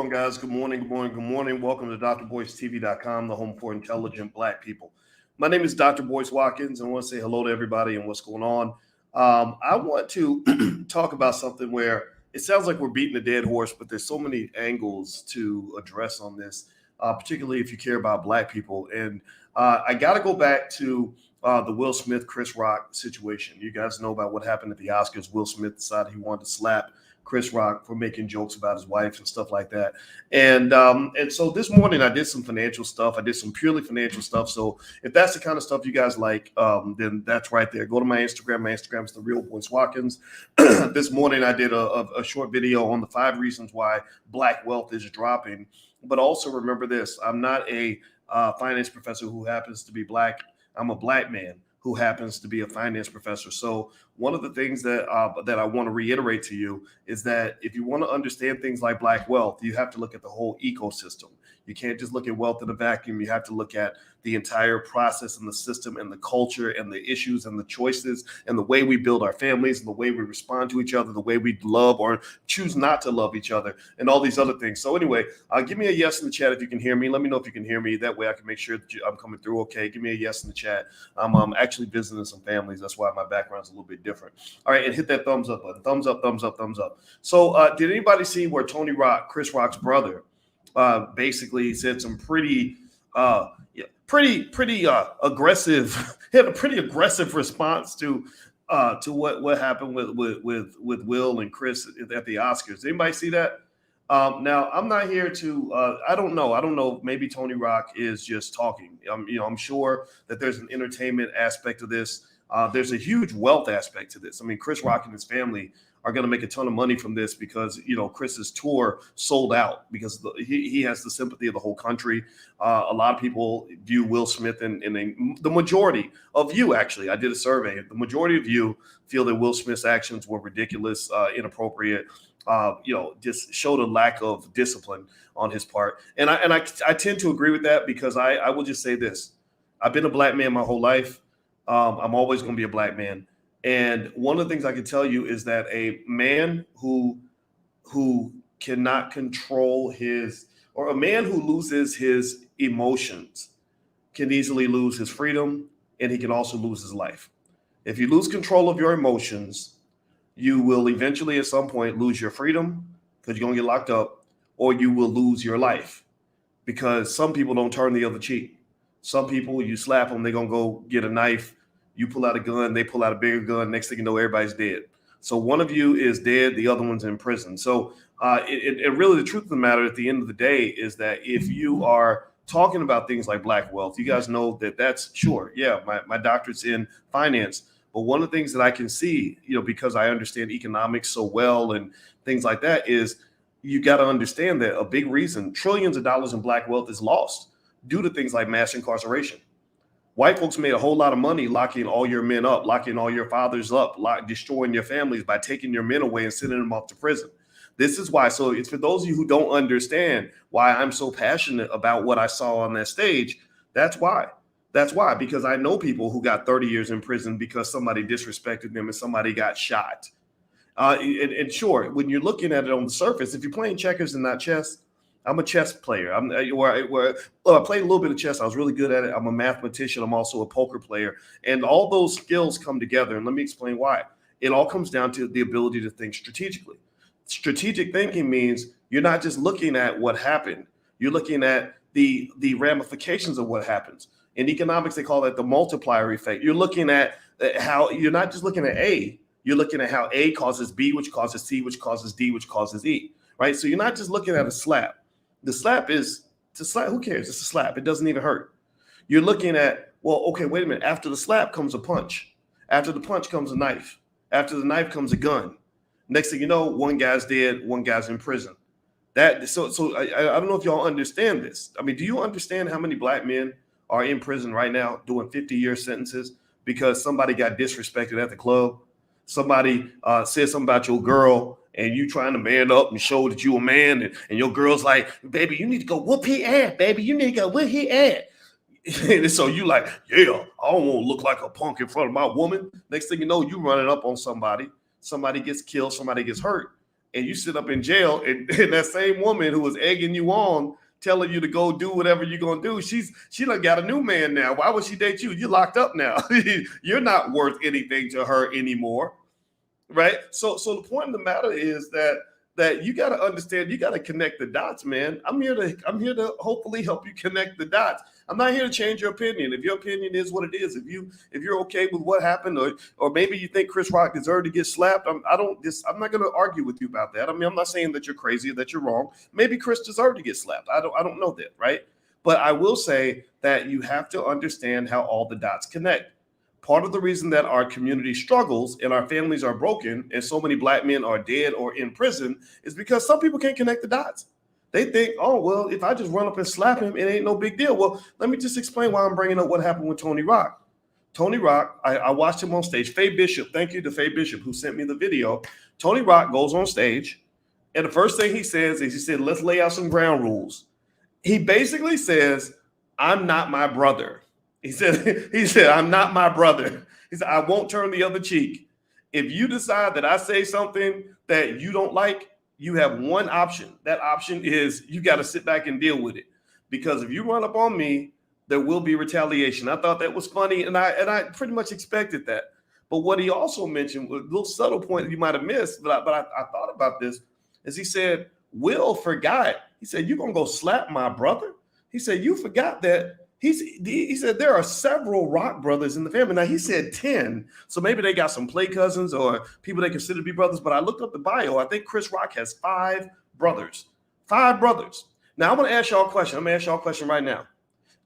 Guys? Good morning, good morning, good morning. Welcome to drboystv.com, the home for intelligent black people. My name is Dr. Boyce Watkins, and I want to say hello to everybody and what's going on. I want to talk about something where it sounds like we're beating a dead horse, but there's so many angles to address on this, particularly if you care about black people. And I got to go back to the Will Smith, Chris Rock situation. You guys know about what happened at the Oscars. Will Smith decided he wanted to slap Chris Rock for making jokes about his wife and stuff like that. And so this morning I did some financial stuff. I did some purely financial stuff. So if that's the kind of stuff you guys like, then that's right there. Go to my Instagram. My Instagram is the real Boyce Watkins. This morning I did a short video on the 5 reasons why black wealth is dropping. But also remember this: I'm not a finance professor who happens to be black. I'm a black man who happens to be a finance professor. So one of the things that I want to reiterate to you is that if you want to understand things like black wealth, you have to look at the whole ecosystem. You can't just look at wealth in a vacuum. You have to look at the entire process and the system and the culture and the issues and the choices and the way we build our families and the way we respond to each other, the way we love or choose not to love each other, and all these other things. So anyway, give me a yes in the chat if you can hear me. Let me know if you can hear me. That way I can make sure that I'm coming through okay. Give me a yes in the chat. I'm actually visiting some families. That's why my background's a little bit different. All right, and hit that thumbs up button. Thumbs up, thumbs up, thumbs up. So did anybody see where Tony Rock, Chris Rock's brother, basically said some pretty aggressive, he had a pretty aggressive response to what happened with Will and Chris at the Oscars? Anybody see that? Now I'm not here to I don't know, maybe Tony Rock is just talking. I'm sure that there's an entertainment aspect of this. There's a huge wealth aspect to this. I mean, Chris Rock and his family are going to make a ton of money from this because, Chris's tour sold out because he has the sympathy of the whole country. A lot of people view Will Smith and the majority of you, actually, I did a survey. The majority of you feel that Will Smith's actions were ridiculous, inappropriate, just showed a lack of discipline on his part. And I tend to agree with that because I will just say this. I've been a black man my whole life. I'm always going to be a black man. And one of the things I can tell you is that a man who cannot control or a man who loses his emotions can easily lose his freedom, and he can also lose his life. If you lose control of your emotions, you will eventually at some point lose your freedom because you're going to get locked up, or you will lose your life because some people don't turn the other cheek. Some people, you slap them, they're going to go get a knife. You pull out a gun, they pull out a bigger gun. Next thing you know, everybody's dead. So one of you is dead, the other one's in prison. So it really, the truth of the matter at the end of the day is that if you are talking about things like black wealth, you guys know that that's sure. Yeah, my doctorate's in finance. But one of the things that I can see, because I understand economics so well and things like that, is you got to understand that a big reason trillions of dollars in black wealth is lost due to things like mass incarceration. White folks made a whole lot of money locking all your men up, locking all your fathers up, destroying your families by taking your men away and sending them off to prison. This is why. So it's for those of you who don't understand why I'm so passionate about what I saw on that stage. That's why. That's why, because I know people who got 30 years in prison because somebody disrespected them and somebody got shot. And sure, when you're looking at it on the surface, if you're playing checkers and not chess, I'm a chess player. I played a little bit of chess. I was really good at it. I'm a mathematician. I'm also a poker player. And all those skills come together. And let me explain why. It all comes down to the ability to think strategically. Strategic thinking means you're not just looking at what happened. You're looking at the ramifications of what happens. In economics, they call that the multiplier effect. You're looking at how you're not just looking at A. You're looking at how A causes B, which causes C, which causes D, which causes E. Right? So you're not just looking at a slap. The slap is to slap. Who cares? It's a slap. It doesn't even hurt. You're looking at, well, okay, wait a minute. After the slap comes a punch. After the punch comes a knife. After the knife comes a gun. Next thing you know, one guy's dead, one guy's in prison. So I don't know if y'all understand this. I mean, do you understand how many black men are in prison right now doing 50-year sentences because somebody got disrespected at the club? Somebody said something about your girl, and you trying to man up and show that you a man, and your girl's like, baby, you need to go whoop his ass, baby. You need to go whoop his ass. And so you like, yeah, I don't want to look like a punk in front of my woman. Next thing you know, you running up on somebody. Somebody gets killed, somebody gets hurt. and you sit up in jail, and that same woman who was egging you on, telling you to go do whatever you're gonna do, she done got a new man now. Why would she date you? You're locked up now. You're not worth anything to her anymore, right? So the point of the matter is that you got to understand, you got to connect the dots, man. I'm here to hopefully help you connect the dots. I'm not here to change your opinion. If your opinion is what it is, if you're okay with what happened, or maybe you think Chris Rock deserved to get slapped, I'm not going to argue with you about that. I mean, I'm not saying that you're crazy or that you're wrong. Maybe Chris deserved to get slapped. I don't know that, right? But I will say that you have to understand how all the dots connect. Part of the reason that our community struggles and our families are broken and so many Black men are dead or in prison is because some people can't connect the dots. They think, oh, well, if I just run up and slap him, it ain't no big deal. Well, let me just explain why I'm bringing up what happened with Tony Rock. Tony Rock, I watched him on stage. Faye Bishop, thank you to Faye Bishop who sent me the video. Tony Rock goes on stage, and the first thing he says is, he said, let's lay out some ground rules. He basically says, I'm not my brother. He said, I'm not my brother. He said, I won't turn the other cheek. If you decide that I say something that you don't like, you have one option. That option is you got to sit back and deal with it. Because if you run up on me, there will be retaliation. I thought that was funny, and I pretty much expected that. But what he also mentioned was a little subtle point that you might have missed, but I thought about this, is he said, Will forgot. He said, you're going to go slap my brother? He said, you forgot that. He said there are several Rock brothers in the family. Now, he said 10, so maybe they got some play cousins or people they consider to be brothers, but I looked up the bio. I think Chris Rock has 5 brothers. 5 brothers. Now, I'm going to ask y'all a question. I'm going to ask y'all a question right now.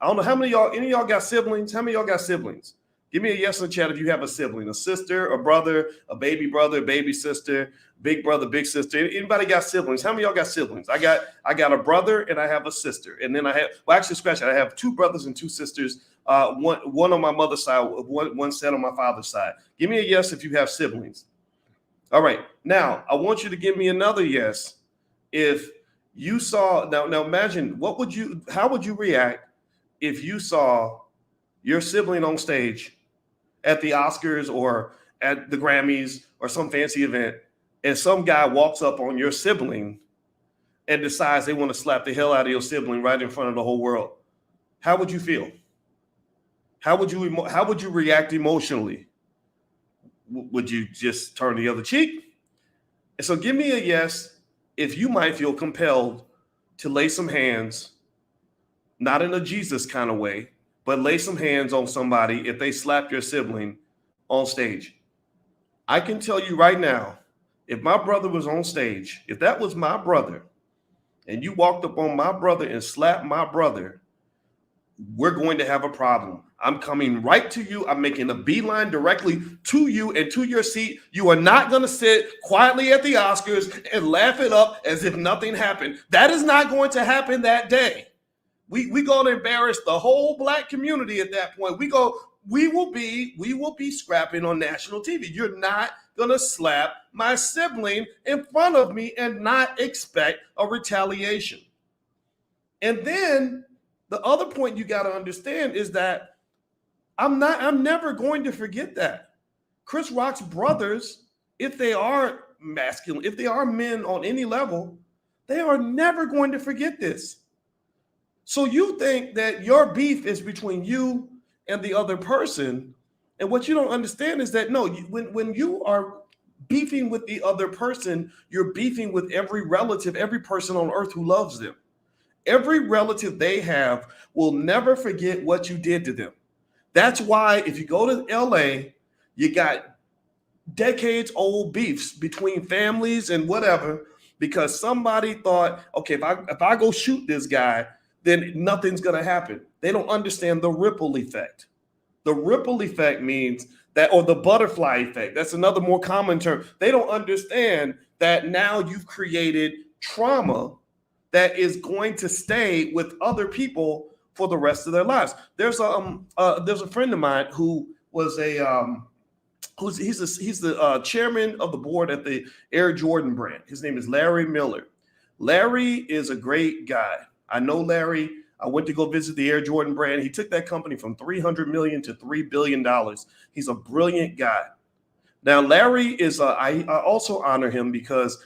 I don't know how many of y'all got siblings? How many of y'all got siblings? Give me a yes in the chat if you have a sibling, a sister, a brother, a baby sister, big brother, big sister. Anybody got siblings? How many of y'all got siblings? I got a brother and I have a sister. And then I have 2 brothers and 2 sisters, one on my mother's side, one set on my father's side. Give me a yes if you have siblings. All right. Now, I want you to give me another yes if you saw, now imagine, how would you react if you saw your sibling on stage at the Oscars or at the Grammys or some fancy event, and some guy walks up on your sibling and decides they want to slap the hell out of your sibling right in front of the whole world? How would you feel? How would you react emotionally? Would you just turn the other cheek? And so give me a yes if you might feel compelled to lay some hands, not in a Jesus kind of way, but lay some hands on somebody if they slap your sibling on stage. I can tell you right now, if my brother was on stage, if that was my brother, and you walked up on my brother and slapped my brother, we're going to have a problem. I'm coming right to you. I'm making a beeline directly to you and to your seat. You are not going to sit quietly at the Oscars and laugh it up as if nothing happened. That is not going to happen that day. We going to embarrass the whole Black community at that point. We will be scrapping on national TV. You're not going to slap my sibling in front of me and not expect a retaliation. And then the other point you got to understand is that I'm never going to forget that. Chris Rock's brothers, if they are masculine, if they are men on any level, they are never going to forget this. So you think that your beef is between you and the other person, and what you don't understand is that no, when you are beefing with the other person, you're beefing with every relative, every person on earth who loves them. Every relative they have will never forget what you did to them. That's why if you go to LA, you got decades old beefs between families and whatever, because somebody thought, okay, if I go shoot this guy, then nothing's going to happen. They don't understand the ripple effect. The ripple effect means that, or the butterfly effect, that's another more common term. They don't understand that now you've created trauma that is going to stay with other people for the rest of their lives. There's a friend of mine who was he's the chairman of the board at the Air Jordan brand. His name is Larry Miller. Larry is a great guy. I know Larry. I went to go visit the Air Jordan brand. He took that company from $300 million to $3 billion. He's a brilliant guy. Now, Larry is, I also honor him because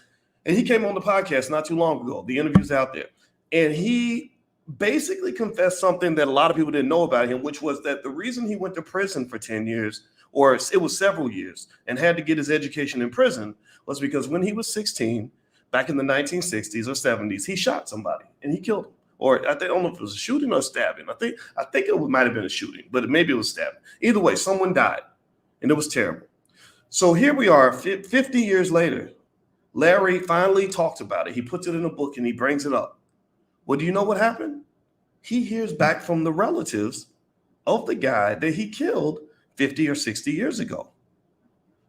And he came on the podcast not too long ago. The interview's out there. And he basically confessed something that a lot of people didn't know about him, which was that the reason he went to prison for 10 years, or it was several years, and had to get his education in prison was because when he was 16, back in the 1960s or 70s, he shot somebody and he killed him. Or I don't know if it was a shooting or a stabbing. I think it might have been a shooting, but maybe it was stabbing. Either way, someone died, and it was terrible. So here we are, 50 years later. Larry finally talks about it. He puts it in a book and he brings it up. Well, do you know what happened? He hears back from the relatives of the guy that he killed 50 or 60 years ago.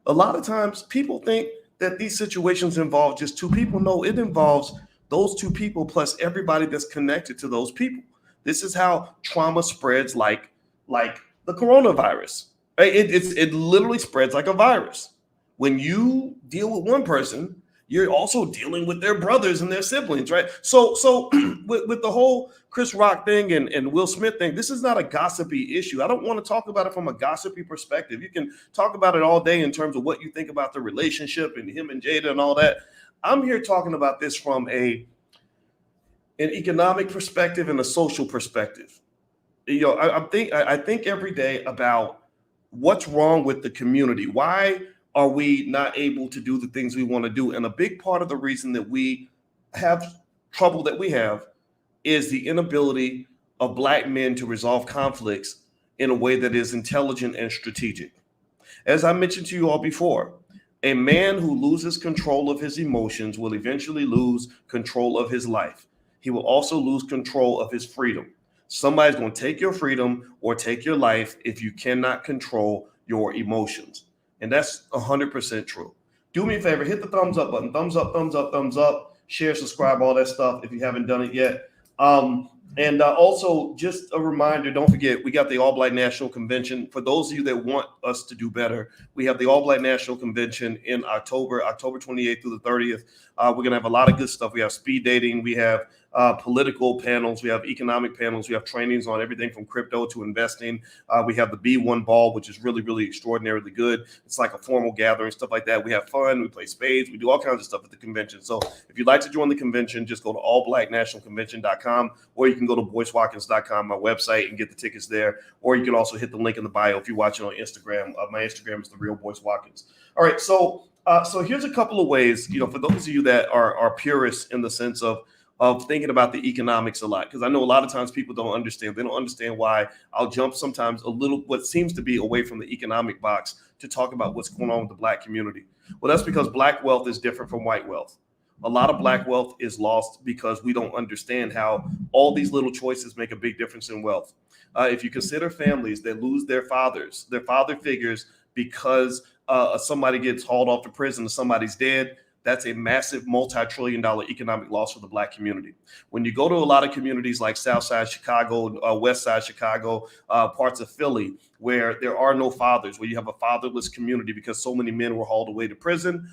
A lot of times people think that these situations involve just two people. No, it involves those two people plus everybody that's connected to those people. This is how trauma spreads like the coronavirus. It literally spreads like a virus. When you deal with one person, you're also dealing with their brothers and their siblings, right? So with the whole Chris Rock thing and Will Smith thing, this is not a gossipy issue. I don't want to talk about it from a gossipy perspective. You can talk about it all day in terms of what you think about the relationship and him and Jada and all that. I'm here talking about this from an economic perspective and a social perspective. I think every day about what's wrong with the community. Why are we not able to do the things we want to do? And a big part of the reason that we have trouble that we have is the inability of Black men to resolve conflicts in a way that is intelligent and strategic. As I mentioned to you all before, a man who loses control of his emotions will eventually lose control of his life. He will also lose control of his freedom. Somebody's going to take your freedom or take your life if you cannot control your emotions. And that's 100% true. Do me a favor, hit the thumbs up button. Thumbs up, thumbs up, thumbs up. Share, subscribe, all that stuff if you haven't done it yet. And also, just a reminder, don't forget, we got the All Black National Convention. For those of you that want us to do better, we have the All Black National Convention in October 28th through the 30th. We're going to have a lot of good stuff. We have speed dating. We have political panels. We have economic panels. We have trainings on everything from crypto to investing. We have the B1 ball, which is really, really extraordinarily good. It's like a formal gathering, stuff like that. We have fun. We play spades. We do all kinds of stuff at the convention. So if you'd like to join the convention, just go to allblacknationalconvention.com, or you can go to boycewatkins.com, my website, and get the tickets there. Or you can also hit the link in the bio if you're watching on Instagram. My Instagram is The Real Boyce Watkins. All right, so here's a couple of ways, for those of you that are purists in the sense of thinking about the economics a lot, because I know a lot of times people don't understand. They don't understand why I'll jump sometimes a little, what seems to be away from the economic box to talk about what's going on with the Black community. Well, that's because Black wealth is different from white wealth. A lot of Black wealth is lost because we don't understand how all these little choices make a big difference in wealth. If you consider families that lose their father figures because somebody gets hauled off to prison or somebody's dead, that's a massive multi-trillion-dollar economic loss for the Black community. When you go to a lot of communities like Southside Chicago, West Side Chicago, parts of Philly, where there are no fathers, where you have a fatherless community because so many men were hauled away to prison,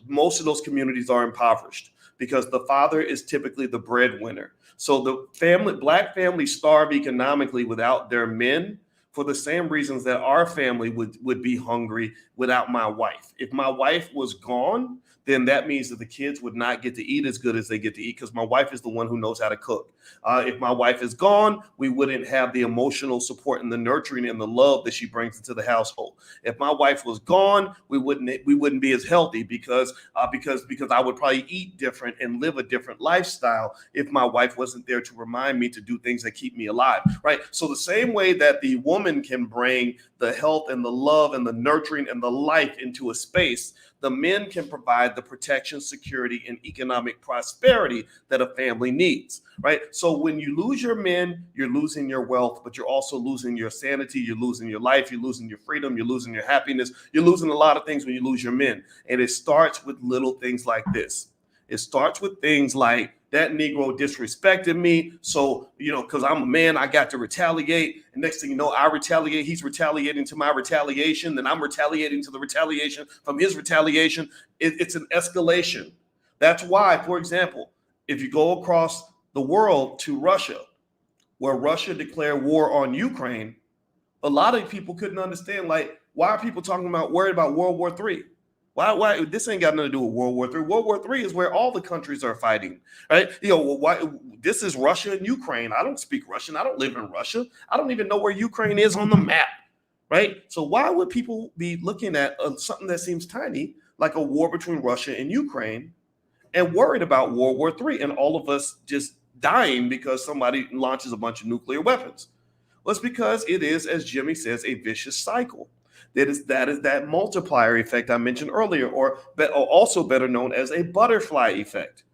most of those communities are impoverished because the father is typically the breadwinner. So the Black families starve economically without their men, for the same reasons that our family would be hungry without my wife. If my wife was gone, then that means that the kids would not get to eat as good as they get to eat because my wife is the one who knows how to cook. If my wife is gone, we wouldn't have the emotional support and the nurturing and the love that she brings into the household. If my wife was gone, we wouldn't be as healthy because I would probably eat different and live a different lifestyle if my wife wasn't there to remind me to do things that keep me alive, right? So the same way that the woman can bring the health and the love and the nurturing and the life into a space, the men can provide the protection, security, and economic prosperity that a family needs, right? So when you lose your men, you're losing your wealth, but you're also losing your sanity, you're losing your life, you're losing your freedom, you're losing your happiness, you're losing a lot of things when you lose your men. And it starts with little things like this. It starts with things like, that Negro disrespected me. So, because I'm a man, I got to retaliate. And next thing you know, I retaliate. He's retaliating to my retaliation. Then I'm retaliating to the retaliation from his retaliation. It's an escalation. That's why, for example, if you go across the world to Russia, where Russia declared war on Ukraine, a lot of people couldn't understand, like, why are people worried about World War III? Why this ain't got nothing to do with World War III. World War III is where all the countries are fighting, right? Why this is Russia and Ukraine. I don't speak Russian. I don't live in Russia. I don't even know where Ukraine is on the map, right? So why would people be looking at something that seems tiny, like a war between Russia and Ukraine, and worried about World War III and all of us just dying because somebody launches a bunch of nuclear weapons? Well, it's because it is, as Jimmy says, a vicious cycle. That multiplier effect I mentioned earlier, or also better known as a butterfly effect,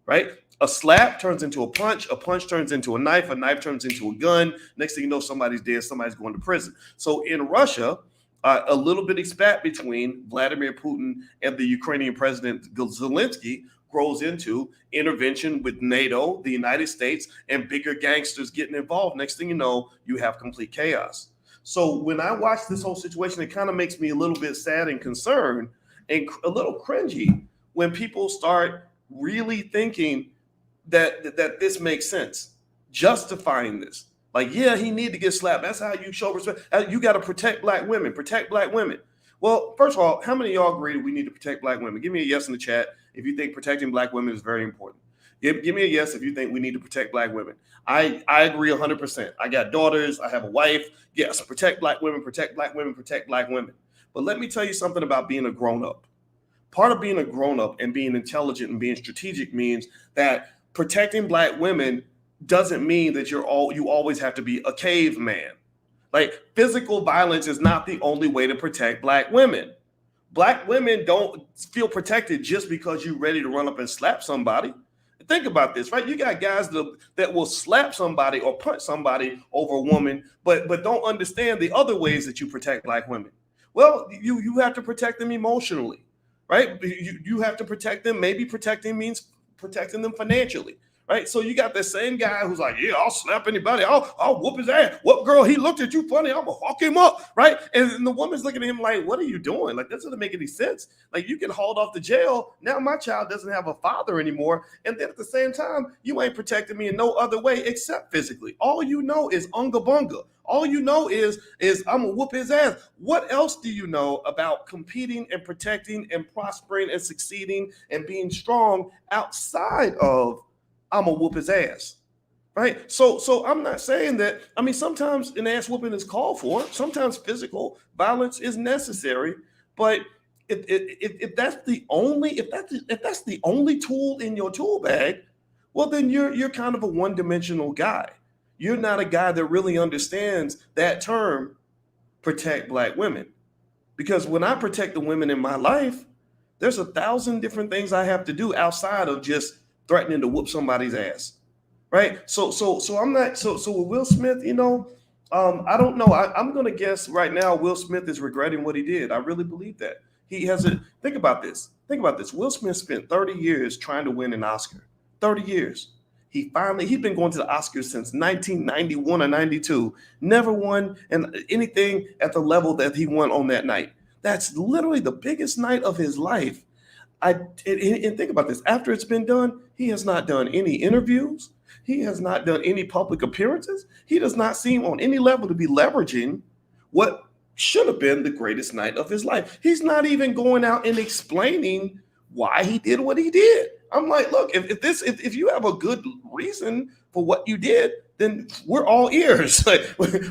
right? A slap turns into a punch turns into a knife turns into a gun. Next thing you know, somebody's dead, somebody's going to prison. So in Russia, a little bitty spat between Vladimir Putin and the Ukrainian president Zelensky grows into intervention with NATO, the United States, and bigger gangsters getting involved. Next thing you know, you have complete chaos. So when I watch this whole situation, it kind of makes me a little bit sad and concerned and a little cringy when people start really thinking that this makes sense, justifying this. Like, yeah, he need to get slapped. That's how you show respect. You got to protect black women. Protect black women. Well, first of all, how many of y'all agree that we need to protect black women? Give me a yes in the chat if you think protecting black women is very important. Give me a yes if you think we need to protect black women. I agree 100%. I got daughters. I have a wife. Yes, protect black women, protect black women, protect black women. But let me tell you something about being a grown-up. Part of being a grown-up and being intelligent and being strategic means that protecting black women doesn't mean that you always have to be a caveman. Like, physical violence is not the only way to protect black women. Black women don't feel protected just because you're ready to run up and slap somebody. Think about this, right? You got guys that will slap somebody or punch somebody over a woman, but don't understand the other ways that you protect black women. Well, you have to protect them emotionally, right? You have to protect them. Maybe protecting means protecting them financially, right? So you got the same guy who's like, yeah, I'll slap anybody. I'll whoop his ass. What girl? He looked at you funny. I'm gonna hawk him up, right? And the woman's looking at him like, what are you doing? Like, that doesn't make any sense. Like, you get hauled off to jail. Now my child doesn't have a father anymore. And then at the same time, you ain't protecting me in no other way except physically. All you know is unga bunga. All you know is I'm gonna whoop his ass. What else do you know about competing and protecting and prospering and succeeding and being strong outside of I'm gonna whoop his ass? Right. So I'm not saying that. I mean, sometimes an ass whooping is called for. Sometimes physical violence is necessary. But if that's the only tool in your tool bag, well, then you're kind of a one-dimensional guy. You're not a guy that really understands that term, protect black women. Because when I protect the women in my life, there's 1,000 different things I have to do outside of just threatening to whoop somebody's ass, right? So I'm not so with Will Smith, I don't know. I'm gonna guess right now Will Smith is regretting what he did. I really believe that. He has a think about this. Think about this. Will Smith spent 30 years trying to win an Oscar. 30 years. He's been going to the Oscars since 1991 or 92. Never won anything at the level that he won on that night. That's literally the biggest night of his life. And think about this. After it's been done, he has not done any interviews. He has not done any public appearances. He does not seem on any level to be leveraging what should have been the greatest night of his life. He's not even going out and explaining why he did what he did. I'm like, look, if you have a good reason for what you did, then we're all ears. Like,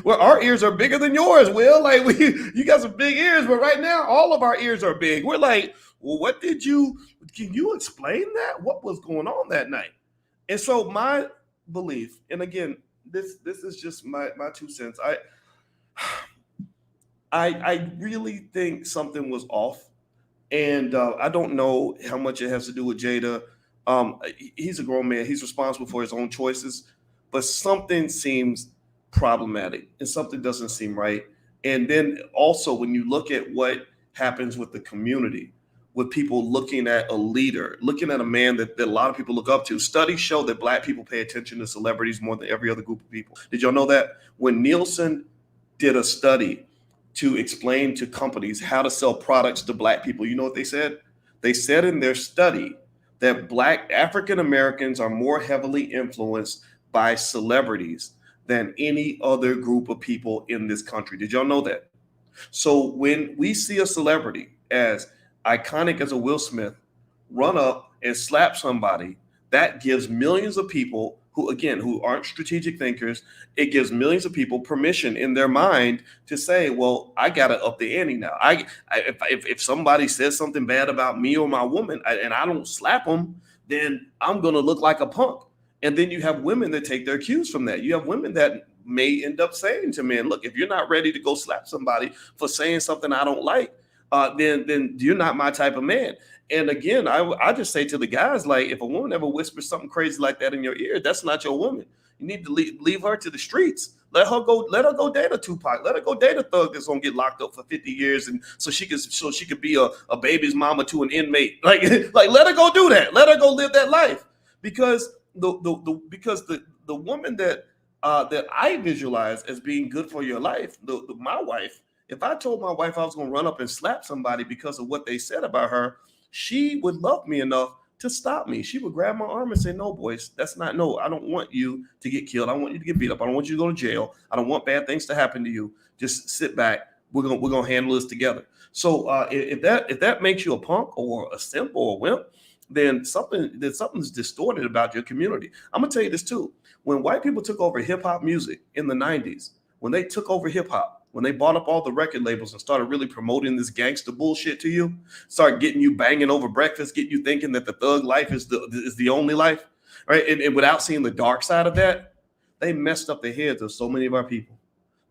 well, our ears are bigger than yours, Will. Like, you got some big ears, but right now all of our ears are big. We're like, well, can you explain that? What was going on that night? And so my belief, and again, this is just my 2 cents. I really think something was off. And I don't know how much it has to do with Jada. He's a grown man. He's responsible for his own choices. But something seems problematic and something doesn't seem right. And then also, when you look at what happens with the community, with people looking at a leader, looking at a man that a lot of people look up to. Studies show that black people pay attention to celebrities more than every other group of people. Did y'all know that? When Nielsen did a study to explain to companies how to sell products to black people, you know what they said? They said in their study that black African Americans are more heavily influenced by celebrities than any other group of people in this country. Did y'all know that? So when we see a celebrity as iconic as a Will Smith, run up and slap somebody, that gives millions of people who, again, who aren't strategic thinkers, it gives millions of people permission in their mind to say, well, I got to up the ante now. If somebody says something bad about me or my woman, and I don't slap them, then I'm going to look like a punk. And then you have women that take their cues from that. You have women that may end up saying to men, look, if you're not ready to go slap somebody for saying something I don't like, then you're not my type of man. And again, I just say to the guys, like, if a woman ever whispers something crazy like that in your ear, that's not your woman. You need to leave her to the streets. Let her go date a Tupac. Let her go date a thug that's gonna get locked up for 50 years, and so she could be a baby's mama to an inmate. Like let her go do that. Let her go live that life. Because the woman that I visualize as being good for your life, my wife, if I told my wife I was gonna run up and slap somebody because of what they said about her, she would love me enough to stop me. She would grab my arm and say, no, boys, that's not, no, I don't want you to get killed. I want you to get beat up. I don't want you to go to jail. I don't want bad things to happen to you. Just sit back. We're gonna handle this together. So if that makes you a punk or a simp or a wimp, then something's distorted about your community. I'm gonna tell you this too. When white people took over hip hop music in the 90s, when they took over hip hop, when they bought up all the record labels and started really promoting this gangster bullshit to you, start getting you banging over breakfast, get you thinking that the thug life is the only life, right? And without seeing the dark side of that, they messed up the heads of so many of our people.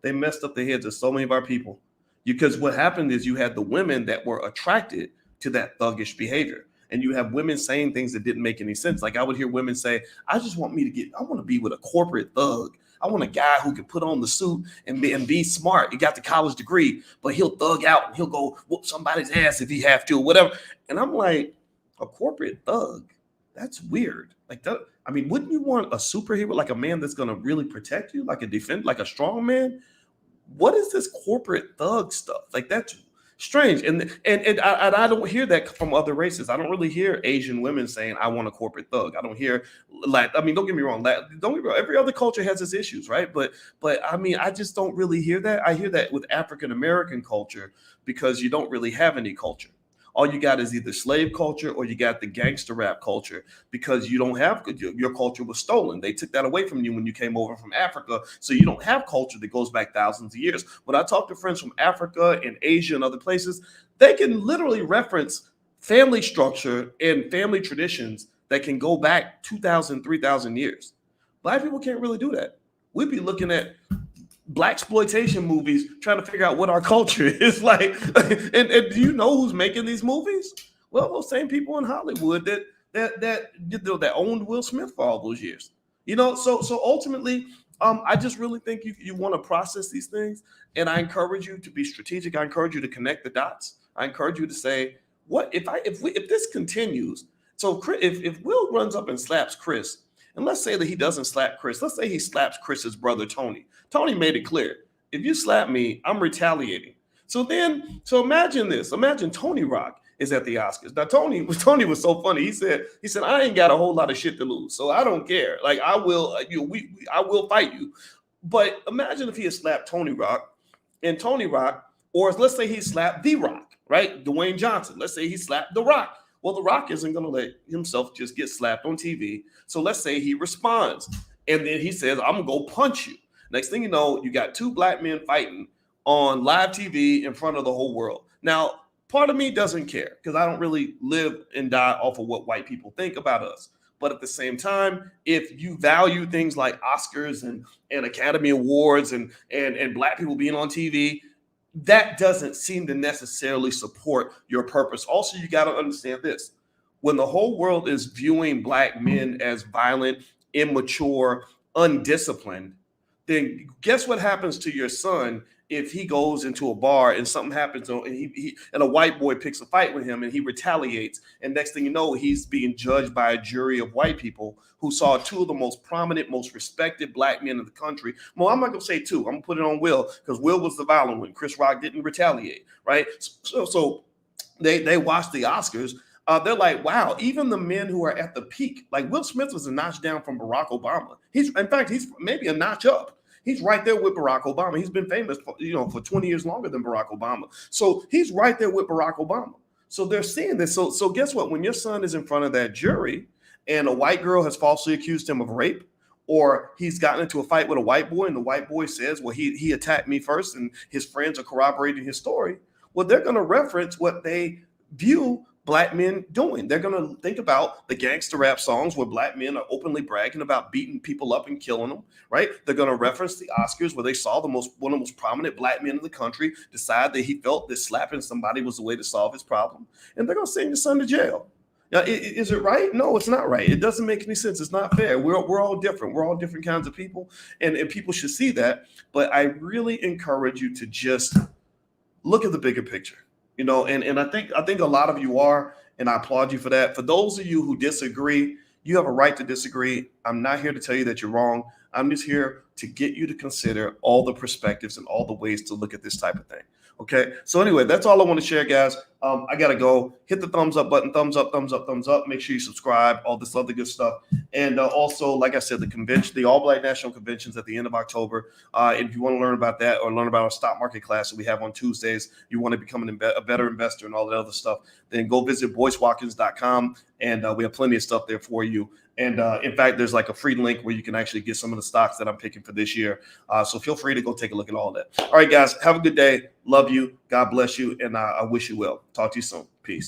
They messed up the heads of so many of our people. Because what happened is you had the women that were attracted to that thuggish behavior. And you have women saying things that didn't make any sense. Like I would hear women say, I want to be with a corporate thug. I want a guy who can put on the suit and be smart. He got the college degree, but he'll thug out and he'll go whoop somebody's ass if he have to or whatever. And I'm like, a corporate thug? That's weird. Like that. I mean, wouldn't you want a superhero, like a man that's going to really protect you, like like a strong man? What is this corporate thug stuff? Like that's strange. And I don't hear that from other races. I don't really hear Asian women saying, I want a corporate thug. I don't hear I mean, don't get me wrong. Don't get me wrong. Every other culture has its issues, right? But I mean, I just don't really hear that. I hear that with African American culture because you don't really have any culture. All you got is either slave culture or you got the gangster rap culture because you don't have your culture was stolen. They took that away from you when you came over from Africa. So you don't have culture that goes back thousands of years. When I talk to friends from Africa and Asia and other places, they can literally reference family structure and family traditions that can go back 2,000, 3,000 years. Black people can't really do that. We'd be looking at black exploitation movies trying to figure out what our culture is like. And do you know who's making these movies? Well, those same people in Hollywood that owned Will Smith for all those years. So ultimately, I just really think you want to process these things, and I encourage you to be strategic. I encourage you to connect the dots. I encourage you to say, what if this continues? So if Will runs up and slaps Chris, and let's say that he doesn't slap Chris. Let's say he slaps Chris's brother, Tony. Tony made it clear. If you slap me, I'm retaliating. So imagine this. Imagine Tony Rock is at the Oscars. Now, Tony was so funny. He said, I ain't got a whole lot of shit to lose. So I don't care. Like I will, I will fight you. But imagine if he had slapped Tony Rock and Tony Rock, or let's say he slapped The Rock, right? Dwayne Johnson. Let's say he slapped The Rock. Well, The Rock isn't going to let himself just get slapped on TV. So let's say he responds. And then he says, I'm going to go punch you. Next thing you know, you got two black men fighting on live TV in front of the whole world. Now, part of me doesn't care because I don't really live and die off of what white people think about us. But at the same time, if you value things like Oscars and Academy Awards and black people being on TV, that doesn't seem to necessarily support your purpose. Also, you got to understand this. When the whole world is viewing black men as violent, immature, undisciplined, then guess what happens to your son if he goes into a bar and something happens and a white boy picks a fight with him and he retaliates, and next thing you know, he's being judged by a jury of white people who saw two of the most prominent, most respected black men in the country. Well, I'm not gonna say two. I'm gonna put it on Will because Will was the violent one. Chris Rock didn't retaliate, right? So they watched the Oscars. They're like, wow, even the men who are at the peak, like Will Smith was a notch down from Barack Obama. He's maybe a notch up. He's right there with Barack Obama. He's been famous for 20 years longer than Barack Obama. So he's right there with Barack Obama. So they're seeing this. So guess what? When your son is in front of that jury and a white girl has falsely accused him of rape, or he's gotten into a fight with a white boy and the white boy says, well, he attacked me first and his friends are corroborating his story. Well, they're going to reference what they view black men doing. They're going to think about the gangster rap songs where black men are openly bragging about beating people up and killing them, right? They're going to reference the Oscars where they saw one of the most prominent black men in the country decide that he felt that slapping somebody was the way to solve his problem. And they're going to send your son to jail. Now, is it right? No, it's not right. It doesn't make any sense. It's not fair. We're all different. We're all different kinds of people, and people should see that. But I really encourage you to just look at the bigger picture, and I think a lot of you are, and I applaud you for that. For those of you who disagree, you have a right to disagree. I'm not here to tell you that you're wrong. I'm just here to get you to consider all the perspectives and all the ways to look at this type of thing. Okay. So anyway, that's all I want to share, guys. I gotta go. Hit the thumbs up button, thumbs up, thumbs up, thumbs up. Make sure you subscribe, all this other good stuff. And also, like I said, the convention, the All Black National Convention's at the end of October. If you want to learn about that or learn about our stock market class that we have on Tuesdays, you want to become a better investor and all that other stuff, then go visit boycewatkins.com, and we have plenty of stuff there for you. And in fact, there's like a free link where you can actually get some of the stocks that I'm picking for this year. So feel free to go take a look at all that. All right, guys, have a good day. Love you. God bless you. And I wish you well. Talk to you soon. Peace.